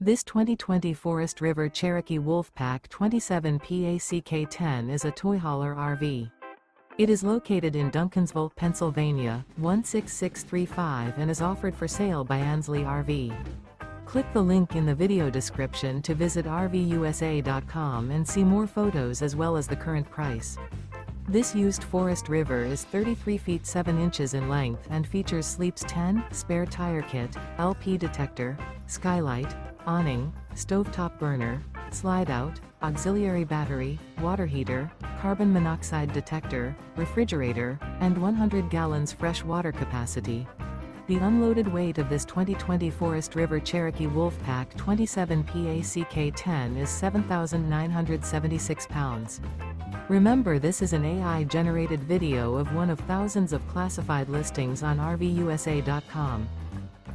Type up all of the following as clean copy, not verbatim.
This 2020 Forest River Cherokee Wolfpack 27 PACK-10 is a toy hauler RV. It is located in Duncansville, Pennsylvania, 16635 and is offered for sale by Ansley RV. Click the link in the video description to visit RVUSA.com and see more photos as well as the current price. This used Forest River is 33 feet 7 inches in length and features Sleep's 10, spare tire kit, LP detector, skylight, awning, stovetop burner, Slideout, auxiliary battery, water heater, carbon monoxide detector, refrigerator, and 100 gallons fresh water capacity. The unloaded weight of this 2020 Forest River Cherokee Wolfpack 27 PACK-10 is 7,976 pounds. Remember, this is an AI-generated video of one of thousands of classified listings on RVUSA.com.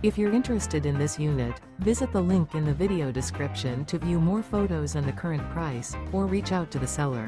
If you're interested in this unit, visit the link in the video description to view more photos and the current price, or reach out to the seller.